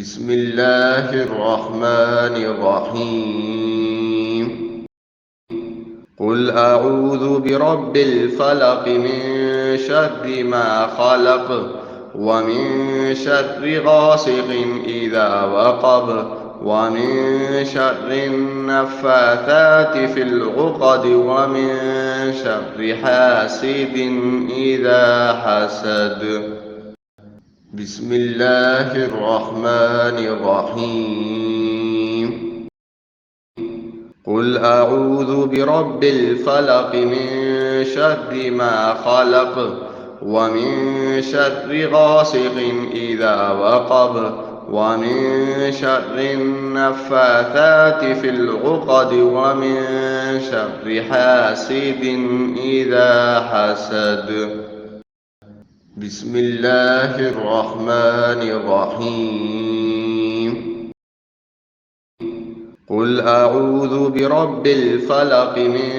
بسم الله الرحمن الرحيم. قل أعوذ برب الفلق من شر ما خلق ومن شر غاسق إذا وقب ومن شر النفاثات في العقد ومن شر حاسد إذا حسد. بسم الله الرحمن الرحيم. قل أعوذ برب الفلق من شر ما خلق ومن شر غاسق إذا وقب ومن شر النفاثات في العقد ومن شر حاسد إذا حسد. بسم الله الرحمن الرحيم. قل أعوذ برب الفلق من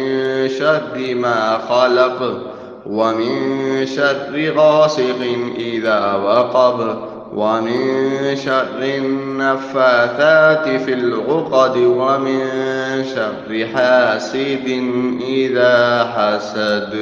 شر ما خلق ومن شر غاسق إذا وقب ومن شر النفاثات في العقد ومن شر حاسد إذا حسد.